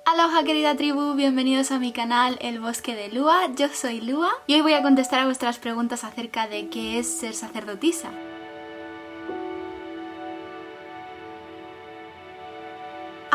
Aloha querida tribu, bienvenidos a mi canal El Bosque de Lua, yo soy Lua y hoy voy a contestar a vuestras preguntas acerca de qué es ser sacerdotisa.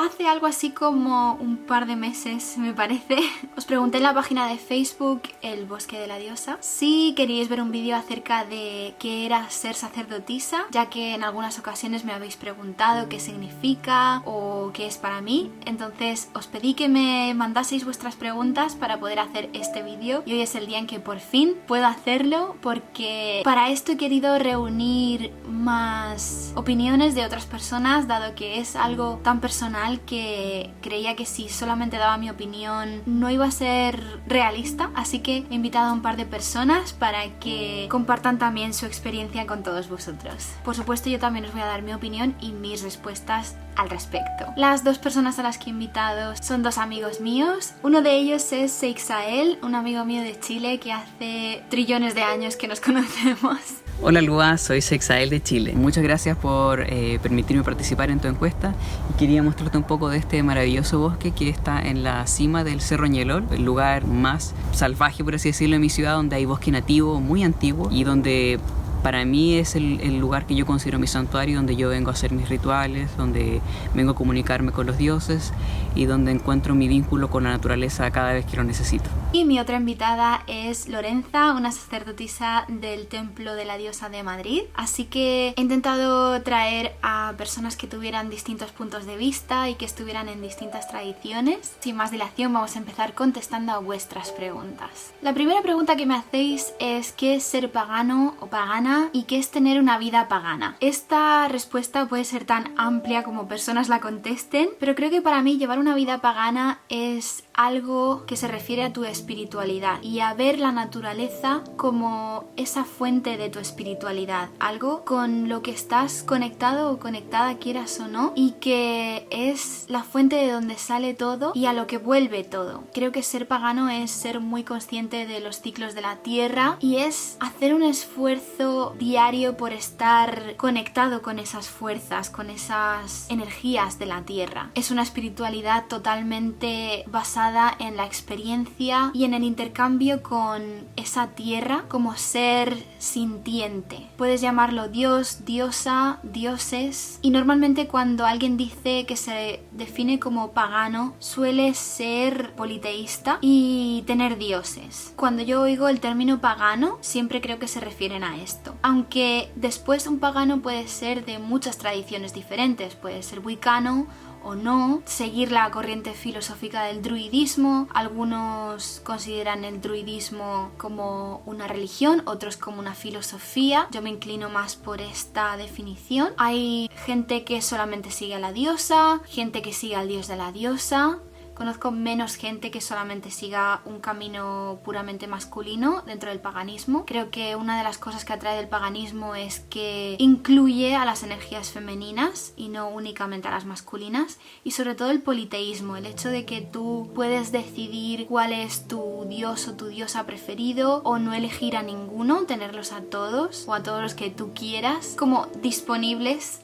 Hace algo así como un par de meses, me parece, os pregunté en la página de Facebook El Bosque de la Diosa si queríais ver un vídeo acerca de qué era ser sacerdotisa, ya que en algunas ocasiones me habéis preguntado qué significa o qué es para mí. Entonces os pedí que me mandaseis vuestras preguntas para poder hacer este vídeo y hoy es el día en que por fin puedo hacerlo, porque para esto he querido reunir más opiniones de otras personas, dado que es algo tan personal que creía que si solamente daba mi opinión no iba a ser realista, así que he invitado a un par de personas para que compartan también su experiencia con todos vosotros. Por supuesto, yo también os voy a dar mi opinión y mis respuestas al respecto. Las dos personas a las que he invitado son dos amigos míos. Uno de ellos es Seixael, un amigo mío de Chile que hace trillones de años que nos conocemos. Hola Lua, soy Seixael de Chile. Muchas gracias por permitirme participar en tu encuesta y quería mostrarte un poco de este maravilloso bosque que está en la cima del Cerro Ñelol, el lugar más salvaje, por así decirlo, en mi ciudad, donde hay bosque nativo muy antiguo y donde para mí es el lugar que yo considero mi santuario, donde yo vengo a hacer mis rituales, donde vengo a comunicarme con los dioses y donde encuentro mi vínculo con la naturaleza cada vez que lo necesito. Y mi otra invitada es Lorenza, una sacerdotisa del Templo de la Diosa de Madrid. Así que he intentado traer a personas que tuvieran distintos puntos de vista y que estuvieran en distintas tradiciones. Sin más dilación, vamos a empezar contestando a vuestras preguntas. La primera pregunta que me hacéis es ¿qué es ser pagano o pagana y qué es tener una vida pagana? Esta respuesta puede ser tan amplia como personas la contesten, pero creo que para mí llevar una vida pagana es algo que se refiere a tu espiritualidad y a ver la naturaleza como esa fuente de tu espiritualidad, algo con lo que estás conectado o conectada, quieras o no, y que es la fuente de donde sale todo y a lo que vuelve todo. Creo que ser pagano es ser muy consciente de los ciclos de la tierra y es hacer un esfuerzo diario por estar conectado con esas fuerzas, con esas energías de la tierra. Es una espiritualidad totalmente basada en la experiencia y en el intercambio con esa tierra como ser sintiente. Puedes llamarlo Dios, diosa, dioses, y normalmente cuando alguien dice que se define como pagano suele ser politeísta y tener dioses. Cuando yo oigo el término pagano siempre creo que se refieren a esto, aunque después un pagano puede ser de muchas tradiciones diferentes, puede ser wicano o no, seguir la corriente filosófica del druidismo. Algunos consideran el druidismo como una religión, otros como una filosofía. Yo me inclino más por esta definición. Hay gente que solamente sigue a la diosa, gente que sigue al dios de la diosa. Conozco menos gente que solamente siga un camino puramente masculino dentro del paganismo. Creo que una de las cosas que atrae del paganismo es que incluye a las energías femeninas y no únicamente a las masculinas, y sobre todo el politeísmo, el hecho de que tú puedes decidir cuál es tu dios o tu diosa preferido o no elegir a ninguno, tenerlos a todos o a todos los que tú quieras como disponibles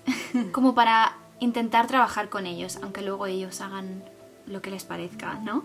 como para intentar trabajar con ellos, aunque luego ellos hagan lo que les parezca, ¿no?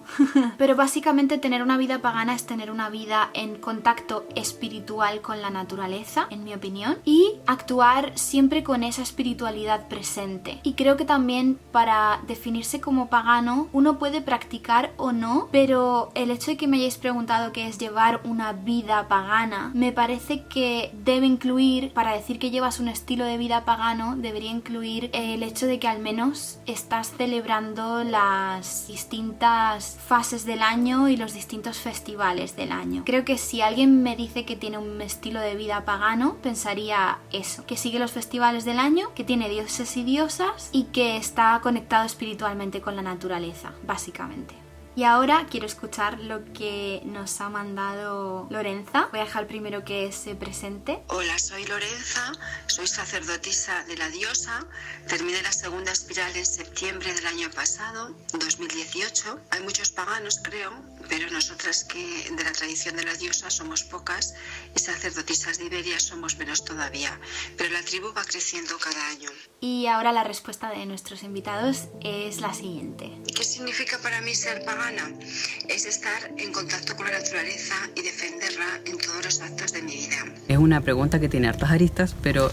Pero básicamente tener una vida pagana es tener una vida en contacto espiritual con la naturaleza, en mi opinión, y actuar siempre con esa espiritualidad presente. Y creo que también para definirse como pagano uno puede practicar o no, pero el hecho de que me hayáis preguntado qué es llevar una vida pagana, me parece que debe incluir, para decir que llevas un estilo de vida pagano, debería incluir el hecho de que al menos estás celebrando las distintas fases del año y los distintos festivales del año. Creo que si alguien me dice que tiene un estilo de vida pagano, pensaría eso, que sigue los festivales del año, que tiene dioses y diosas y que está conectado espiritualmente con la naturaleza, básicamente. Y ahora quiero escuchar lo que nos ha mandado Lorenza. Voy a dejar primero que se presente. Hola, soy Lorenza, soy sacerdotisa de la diosa. Terminé la segunda espiral en septiembre del año pasado, 2018. Hay muchos paganos, creo, pero nosotras que de la tradición de la diosa somos pocas y sacerdotisas de Iberia somos menos todavía. Pero la tribu va creciendo cada año. Y ahora la respuesta de nuestros invitados es la siguiente. ¿Qué significa para mí ser pagana? Es estar en contacto con la naturaleza y defenderla en todos los actos de mi vida. Es una pregunta que tiene hartas aristas, pero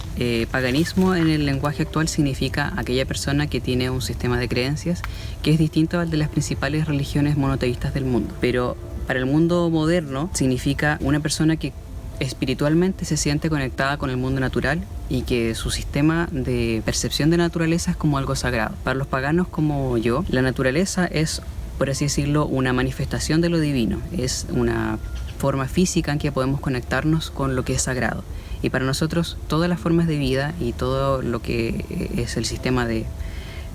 paganismo en el lenguaje actual significa aquella persona que tiene un sistema de creencias que es distinto al de las principales religiones monoteístas del mundo. Pero para el mundo moderno significa una persona que espiritualmente se siente conectada con el mundo natural y que su sistema de percepción de naturaleza es como algo sagrado. Para los paganos como yo, la naturaleza es, por así decirlo, una manifestación de lo divino. Es una forma física en que podemos conectarnos con lo que es sagrado. Y para nosotros, todas las formas de vida y todo lo que es el sistema de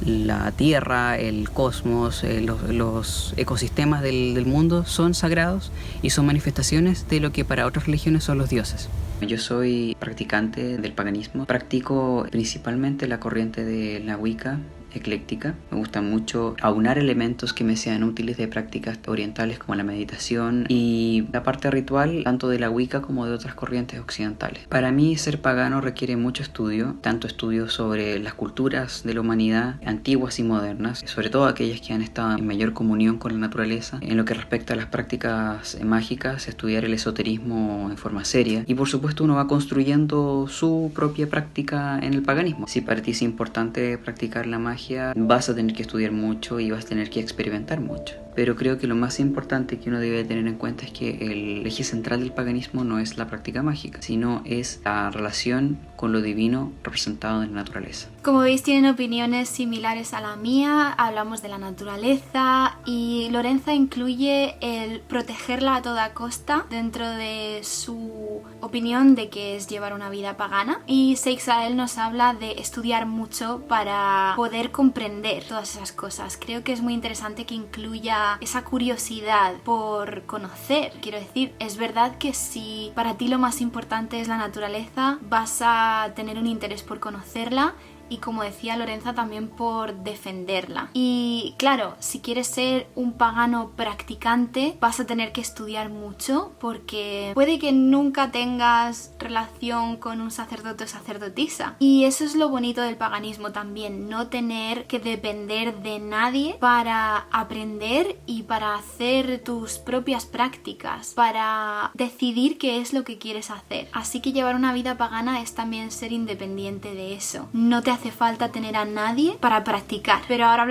la tierra, el cosmos, los ecosistemas del mundo son sagrados y son manifestaciones de lo que para otras religiones son los dioses. Yo soy practicante del paganismo, practico principalmente la corriente de la Wicca ecléctica. Me gusta mucho aunar elementos que me sean útiles de prácticas orientales como la meditación y la parte ritual tanto de la Wicca como de otras corrientes occidentales. Para mí ser pagano requiere mucho estudio, tanto estudio sobre las culturas de la humanidad antiguas y modernas, sobre todo aquellas que han estado en mayor comunión con la naturaleza. En lo que respecta a las prácticas mágicas, estudiar el esoterismo en forma seria y por supuesto uno va construyendo su propia práctica en el paganismo. Si para ti es importante practicar la magia, vas a tener que estudiar mucho y vas a tener que experimentar mucho. Pero creo que lo más importante que uno debe tener en cuenta es que el eje central del paganismo no es la práctica mágica, sino es la relación con lo divino representado en la naturaleza. Como veis, tienen opiniones similares a la mía. Hablamos de la naturaleza y Lorenza incluye el protegerla a toda costa dentro de su opinión de que es llevar una vida pagana. Y Seixael nos habla de estudiar mucho para poder comprender todas esas cosas. Creo que es muy interesante que incluya esa curiosidad por conocer. Quiero decir, es verdad que si para ti lo más importante es la naturaleza, vas a tener un interés por conocerla y, como decía Lorenza, también por defenderla. Y claro, si quieres ser un pagano practicante, vas a tener que estudiar mucho porque puede que nunca tengas relación con un sacerdote o sacerdotisa. Y eso es lo bonito del paganismo también, no tener que depender de nadie para aprender y para hacer tus propias prácticas, para decidir qué es lo que quieres hacer. Así que llevar una vida pagana es también ser independiente de eso. No te hace falta tener a nadie para practicar. Pero ahora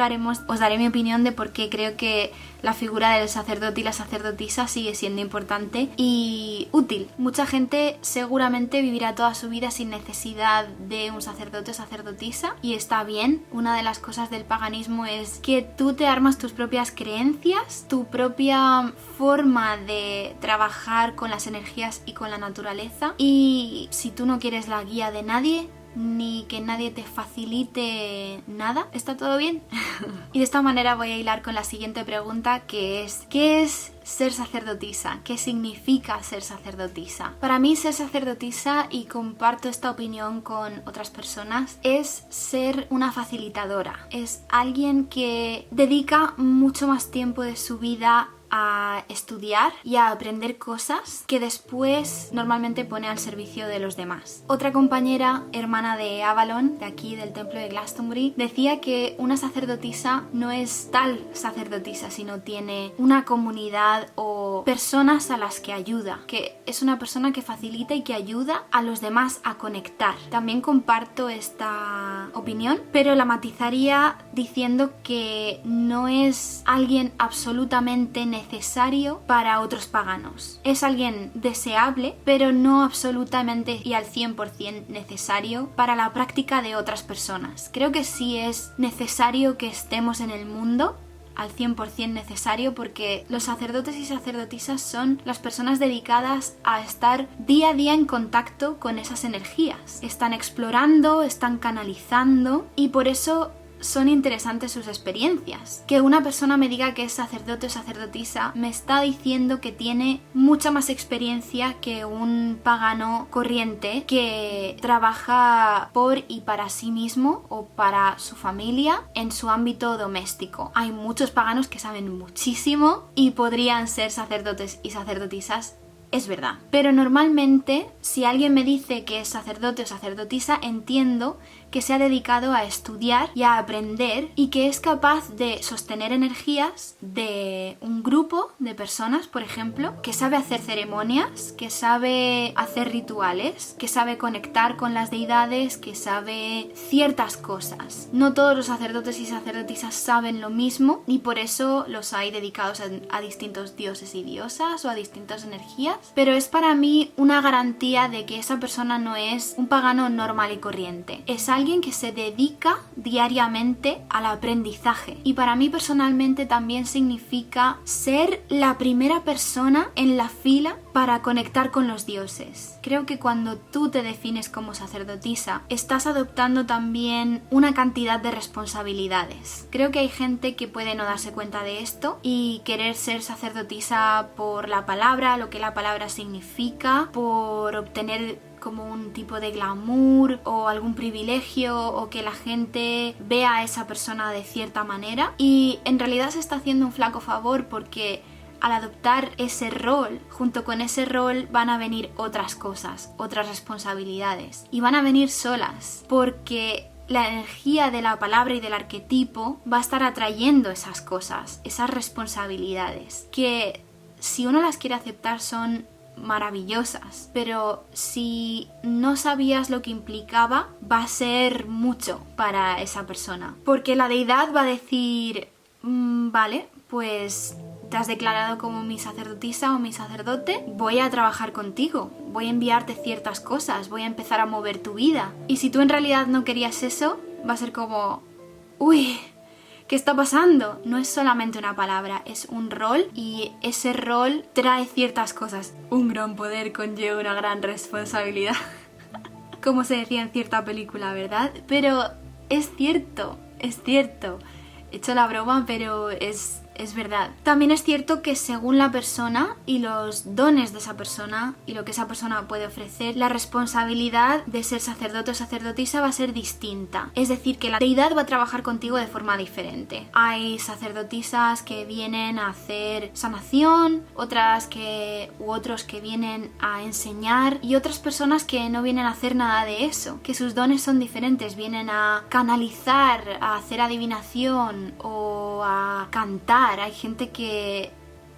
os daré mi opinión de por qué creo que la figura del sacerdote y la sacerdotisa sigue siendo importante y útil. Mucha gente seguramente vivirá toda su vida sin necesidad de un sacerdote o sacerdotisa y está bien. Una de las cosas del paganismo es que tú te armas tus propias creencias, tu propia forma de trabajar con las energías y con la naturaleza, y si tú no quieres la guía de nadie ni que nadie te facilite nada, está todo bien. Y de esta manera voy a hilar con la siguiente pregunta, que es ¿qué es ser sacerdotisa? ¿Qué significa ser sacerdotisa? Para mí ser sacerdotisa, y comparto esta opinión con otras personas, es ser una facilitadora. Es alguien que dedica mucho más tiempo de su vida a estudiar y a aprender cosas que después normalmente pone al servicio de los demás. Otra compañera, hermana de Avalon, de aquí del templo de Glastonbury, decía que una sacerdotisa no es tal sacerdotisa, sino tiene una comunidad o personas a las que ayuda, que es una persona que facilita y que ayuda a los demás a conectar. También comparto esta opinión, pero la matizaría diciendo que no es alguien absolutamente necesario para otros paganos. Es alguien deseable, pero no absolutamente y al 100% necesario para la práctica de otras personas. Creo que sí es necesario que estemos en el mundo, al 100% necesario, porque los sacerdotes y sacerdotisas son las personas dedicadas a estar día a día en contacto con esas energías. Están explorando, están canalizando, y por eso son interesantes sus experiencias. Que una persona me diga que es sacerdote o sacerdotisa me está diciendo que tiene mucha más experiencia que un pagano corriente que trabaja por y para sí mismo o para su familia en su ámbito doméstico. Hay muchos paganos que saben muchísimo y podrían ser sacerdotes y sacerdotisas. Es verdad. Pero normalmente, si alguien me dice que es sacerdote o sacerdotisa, entiendo que se ha dedicado a estudiar y a aprender y que es capaz de sostener energías de un grupo de personas, por ejemplo, que sabe hacer ceremonias, que sabe hacer rituales, que sabe conectar con las deidades, que sabe ciertas cosas. No todos los sacerdotes y sacerdotisas saben lo mismo y por eso los hay dedicados a distintos dioses y diosas o a distintas energías, pero es para mí una garantía de que esa persona no es un pagano normal y corriente. Es alguien que se dedica diariamente al aprendizaje y para mí personalmente también significa ser la primera persona en la fila para conectar con los dioses. Creo que cuando tú te defines como sacerdotisa estás adoptando también una cantidad de responsabilidades. Creo que hay gente que puede no darse cuenta de esto y querer ser sacerdotisa por la palabra, lo que la palabra significa, por obtener como un tipo de glamour o algún privilegio o que la gente vea a esa persona de cierta manera, y en realidad se está haciendo un flaco favor porque al adoptar ese rol, junto con ese rol van a venir otras cosas, otras responsabilidades y van a venir solas porque la energía de la palabra y del arquetipo va a estar atrayendo esas cosas, esas responsabilidades que si uno las quiere aceptar son maravillosas, pero si no sabías lo que implicaba va a ser mucho para esa persona, porque la deidad va a decir vale, pues te has declarado como mi sacerdotisa o mi sacerdote, voy a trabajar contigo, voy a enviarte ciertas cosas, voy a empezar a mover tu vida, y si tú en realidad no querías eso, va a ser como uy, ¿qué está pasando? No es solamente una palabra, es un rol y ese rol trae ciertas cosas. Un gran poder conlleva una gran responsabilidad. Como se decía en cierta película, ¿verdad? Pero es cierto, es cierto. He hecho la broma, pero es verdad. También es cierto que según la persona y los dones de esa persona y lo que esa persona puede ofrecer, la responsabilidad de ser sacerdote o sacerdotisa va a ser distinta. Es decir, que la deidad va a trabajar contigo de forma diferente. Hay sacerdotisas que vienen a hacer sanación, otros que vienen a enseñar y otras personas que no vienen a hacer nada de eso, que sus dones son diferentes, vienen a canalizar, a hacer adivinación o a cantar. Hay gente que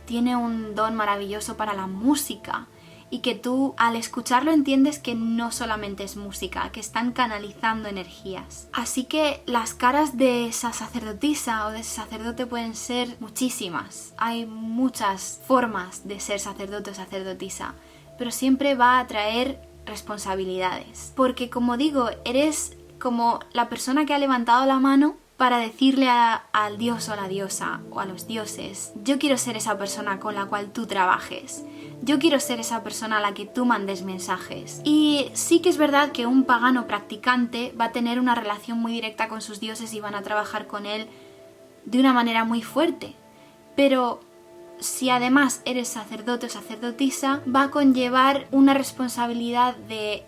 tiene un don maravilloso para la música y que tú al escucharlo entiendes que no solamente es música, que están canalizando energías. Así que las caras de esa sacerdotisa o de ese sacerdote pueden ser muchísimas. Hay muchas formas de ser sacerdote o sacerdotisa, pero siempre va a traer responsabilidades. Porque como digo, eres como la persona que ha levantado la mano para decirle al dios o a la diosa o a los dioses, yo quiero ser esa persona con la cual tú trabajes, yo quiero ser esa persona a la que tú mandes mensajes. Y sí que es verdad que un pagano practicante va a tener una relación muy directa con sus dioses y van a trabajar con él de una manera muy fuerte, pero si además eres sacerdote o sacerdotisa, va a conllevar una responsabilidad de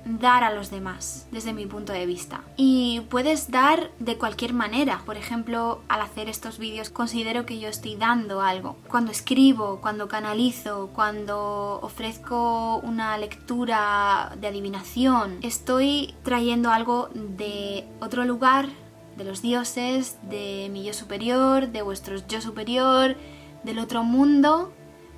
dar a los demás, desde mi punto de vista. Y puedes dar de cualquier manera. Por ejemplo, al hacer estos vídeos considero que yo estoy dando algo. Cuando escribo, cuando canalizo, cuando ofrezco una lectura de adivinación, estoy trayendo algo de otro lugar, de los dioses, de mi yo superior, de vuestros yo superior, del otro mundo,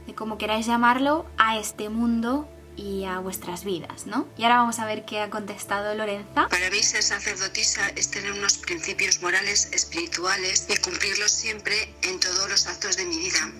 de como queráis llamarlo, a este mundo y a vuestras vidas, ¿no? Y ahora vamos a ver qué ha contestado Lorenza. Para mí ser sacerdotisa es tener unos principios morales, espirituales y cumplirlos siempre en todos los actos de mi vida,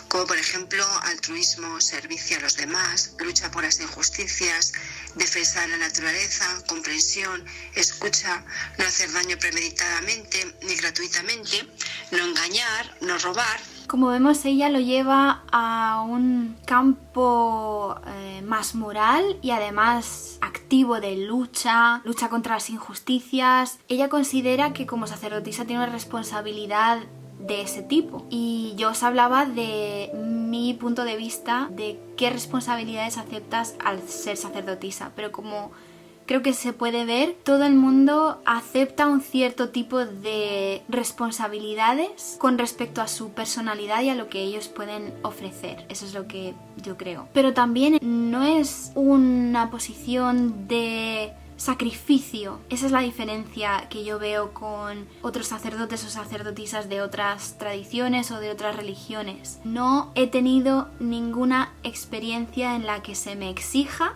como por ejemplo altruismo, servicio a los demás, lucha por las injusticias, defensa de la naturaleza, comprensión, escucha, no hacer daño premeditadamente ni gratuitamente, no engañar, no robar. Como vemos, ella lo lleva a un campo más moral y además activo activo de lucha contra las injusticias. Ella considera que como sacerdotisa tiene una responsabilidad de ese tipo. Y yo os hablaba de mi punto de vista de qué responsabilidades aceptas al ser sacerdotisa, pero como creo que se puede ver, todo el mundo acepta un cierto tipo de responsabilidades con respecto a su personalidad y a lo que ellos pueden ofrecer. Eso es lo que yo creo. Pero también no es una posición de sacrificio. Esa es la diferencia que yo veo con otros sacerdotes o sacerdotisas de otras tradiciones o de otras religiones. No he tenido ninguna experiencia en la que se me exija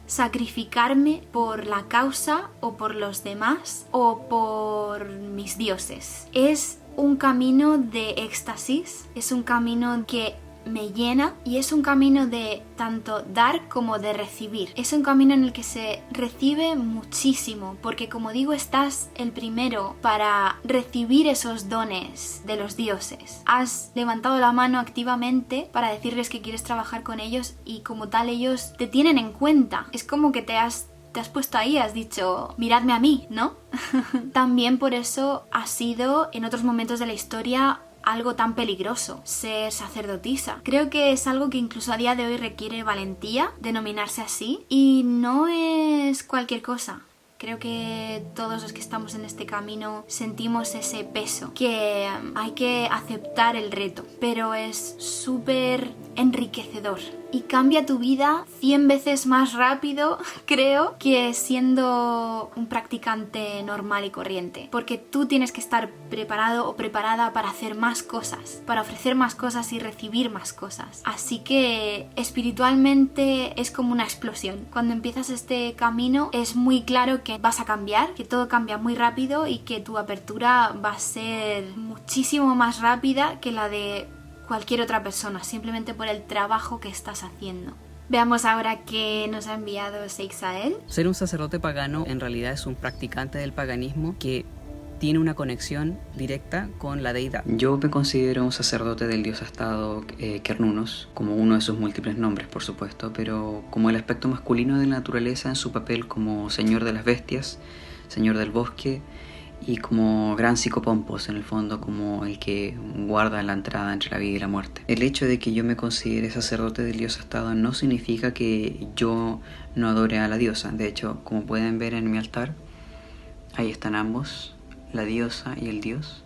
sacrificarme por la causa o por los demás o por mis dioses. Es un camino de éxtasis, es un camino que me llena y es un camino de tanto dar como de recibir. Es un camino en el que se recibe muchísimo, porque como digo, estás el primero para recibir esos dones de los dioses. Has levantado la mano activamente para decirles que quieres trabajar con ellos y como tal ellos te tienen en cuenta. Es como que te has puesto ahí, has dicho, miradme a mí, ¿no? También por eso ha sido en otros momentos de la historia algo tan peligroso, ser sacerdotisa. Creo que es algo que incluso a día de hoy requiere valentía, denominarse así, y no es cualquier cosa. Creo que todos los que estamos en este camino sentimos ese peso, que hay que aceptar el reto, pero es súper enriquecedor y cambia tu vida 100 veces más rápido, creo, que siendo un practicante normal y corriente, porque tú tienes que estar preparado o preparada para hacer más cosas, para ofrecer más cosas y recibir más cosas. Así que espiritualmente es como una explosión. Cuando empiezas este camino es muy claro que vas a cambiar, que todo cambia muy rápido y que tu apertura va a ser muchísimo más rápida que la de cualquier otra persona, simplemente por el trabajo que estás haciendo. Veamos ahora qué nos ha enviado Seixael. Ser un sacerdote pagano en realidad es un practicante del paganismo que tiene una conexión directa con la deidad. Yo me considero un sacerdote del dios astado Cernunnos, como uno de sus múltiples nombres, por supuesto, pero como el aspecto masculino de la naturaleza en su papel como señor de las bestias, señor del bosque, y como gran psicopompos, en el fondo, como el que guarda la entrada entre la vida y la muerte. El hecho de que yo me considere sacerdote del dios astado no significa que yo no adore a la diosa. De hecho, como pueden ver en mi altar, ahí están ambos, la diosa y el dios.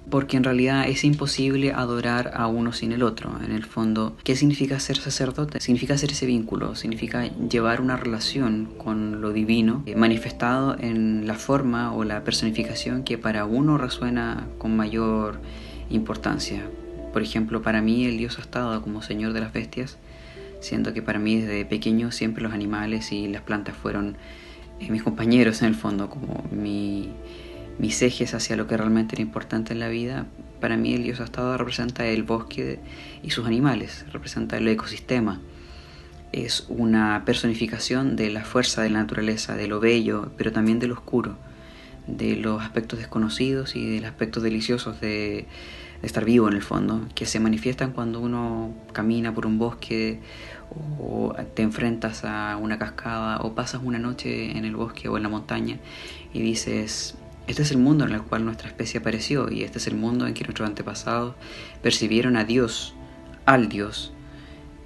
Porque en realidad es imposible adorar a uno sin el otro. En el fondo, ¿qué significa ser sacerdote? Significa hacer ese vínculo, significa llevar una relación con lo divino, manifestado en la forma o la personificación que para uno resuena con mayor importancia. Por ejemplo, para mí el dios astado como señor de las bestias, siendo que para mí desde pequeño siempre los animales y las plantas fueron mis compañeros en el fondo, como mis ejes hacia lo que realmente era importante en la vida. Para mí el dios astado representa el bosque y sus animales, representa el ecosistema. Es una personificación de la fuerza de la naturaleza, de lo bello, pero también de lo oscuro, de los aspectos desconocidos y de los aspectos deliciosos de estar vivo en el fondo, que se manifiestan cuando uno camina por un bosque o te enfrentas a una cascada o pasas una noche en el bosque o en la montaña y dices: este es el mundo en el cual nuestra especie apareció y este es el mundo en que nuestros antepasados percibieron a Dios, al Dios,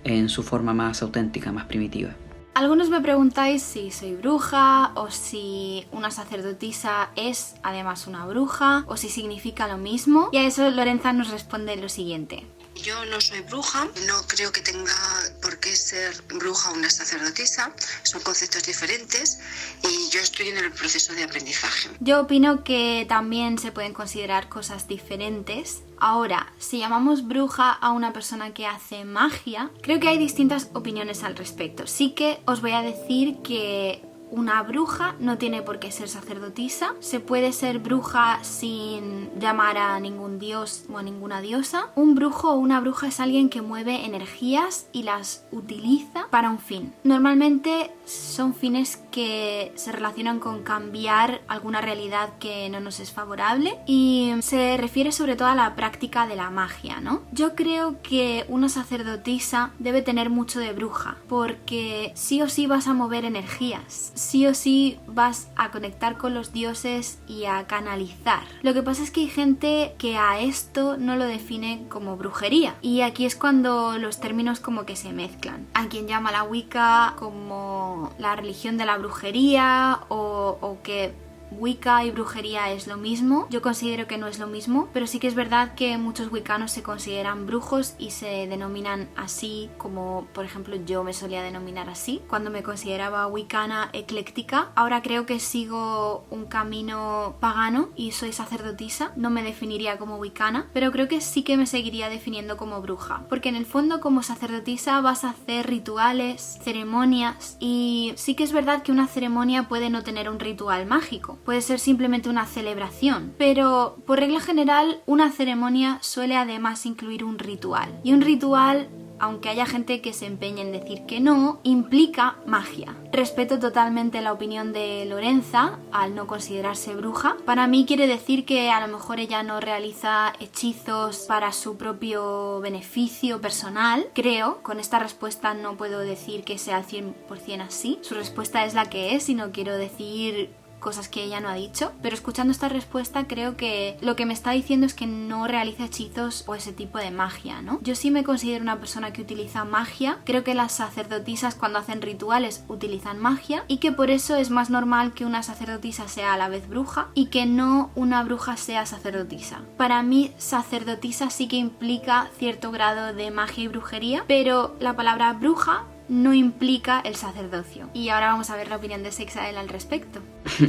en su forma más auténtica, más primitiva. Algunos me preguntáis si soy bruja o si una sacerdotisa es además una bruja o si significa lo mismo, y a eso Lorenza nos responde lo siguiente. Yo no soy bruja, no creo que tenga por qué ser bruja una sacerdotisa, son conceptos diferentes y yo estoy en el proceso de aprendizaje. Yo opino que también se pueden considerar cosas diferentes. Ahora, si llamamos bruja a una persona que hace magia, creo que hay distintas opiniones al respecto. Sí que os voy a decir que una bruja no tiene por qué ser sacerdotisa. Se puede ser bruja sin llamar a ningún dios o a ninguna diosa. Un brujo o una bruja es alguien que mueve energías y las utiliza para un fin. Normalmente son fines que se relacionan con cambiar alguna realidad que no nos es favorable y se refiere sobre todo a la práctica de la magia, ¿no? Yo creo que una sacerdotisa debe tener mucho de bruja, porque sí o sí vas a mover energías, sí o sí vas a conectar con los dioses y a canalizar. Lo que pasa es que hay gente que a esto no lo define como brujería, y aquí es cuando los términos como que se mezclan. Hay quien llama la Wicca como la religión de la brujería o que Wicca y brujería es lo mismo. Yo considero que no es lo mismo, pero sí que es verdad que muchos wiccanos se consideran brujos y se denominan así, como por ejemplo yo me solía denominar así cuando me consideraba wiccana ecléctica. Ahora creo que sigo un camino pagano y soy sacerdotisa. No me definiría como wiccana, pero creo que sí que me seguiría definiendo como bruja, porque en el fondo como sacerdotisa vas a hacer rituales, ceremonias, y sí que es verdad que una ceremonia puede no tener un ritual mágico. Puede ser simplemente una celebración, pero por regla general una ceremonia suele además incluir un ritual. Y un ritual, aunque haya gente que se empeñe en decir que no, implica magia. Respeto totalmente la opinión de Lorenza al no considerarse bruja. Para mí quiere decir que a lo mejor ella no realiza hechizos para su propio beneficio personal. Creo, con esta respuesta no puedo decir que sea al 100% así. Su respuesta es la que es y no quiero decir cosas que ella no ha dicho, pero escuchando esta respuesta creo que lo que me está diciendo es que no realiza hechizos o ese tipo de magia, ¿no? Yo sí me considero una persona que utiliza magia. Creo que las sacerdotisas cuando hacen rituales utilizan magia y que por eso es más normal que una sacerdotisa sea a la vez bruja y que no una bruja sea sacerdotisa. Para mí sacerdotisa sí que implica cierto grado de magia y brujería, pero la palabra bruja no implica el sacerdocio. Y ahora vamos a ver la opinión de Seixael al respecto.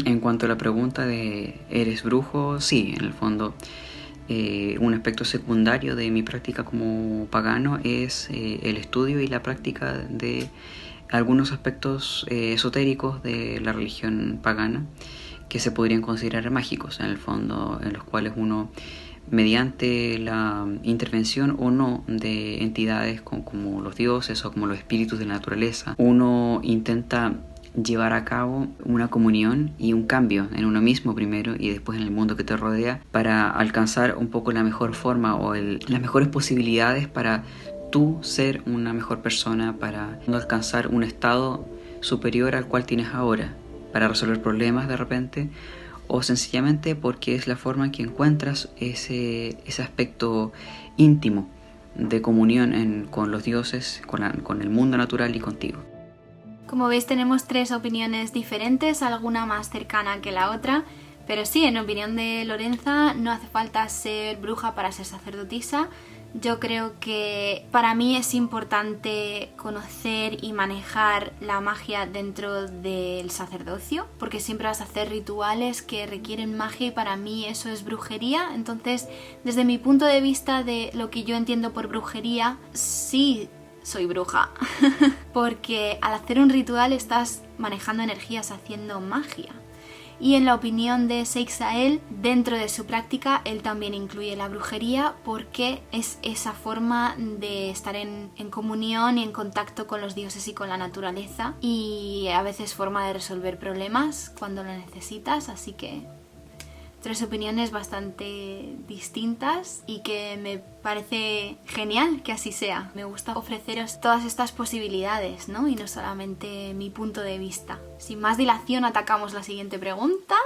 En cuanto a la pregunta de ¿eres brujo? Sí, en el fondo un aspecto secundario de mi práctica como pagano es el estudio y la práctica de algunos aspectos esotéricos de la religión pagana que se podrían considerar mágicos, en el fondo, en los cuales uno, mediante la intervención o no de entidades como los dioses o como los espíritus de la naturaleza, uno intenta llevar a cabo una comunión y un cambio en uno mismo primero y después en el mundo que te rodea para alcanzar un poco la mejor forma o las mejores posibilidades para tú ser una mejor persona, para no alcanzar un estado superior al cual tienes ahora, para resolver problemas de repente, o sencillamente porque es la forma en que encuentras ese aspecto íntimo de comunión con los dioses, con el mundo natural y contigo. Como veis tenemos 3 opiniones diferentes, alguna más cercana que la otra, pero sí, en opinión de Lorenza no hace falta ser bruja para ser sacerdotisa. Yo creo que para mí es importante conocer y manejar la magia dentro del sacerdocio, porque siempre vas a hacer rituales que requieren magia y para mí eso es brujería. Entonces, desde mi punto de vista de lo que yo entiendo por brujería, sí soy bruja, porque al hacer un ritual estás manejando energías, haciendo magia. Y en la opinión de Seixael, dentro de su práctica, él también incluye la brujería porque es esa forma de estar en comunión y en contacto con los dioses y con la naturaleza, y a veces forma de resolver problemas cuando lo necesitas, así que 3 opiniones bastante distintas y que me parece genial que así sea. Me gusta ofreceros todas estas posibilidades, ¿no? Y no solamente mi punto de vista. Sin más dilación, atacamos la siguiente pregunta.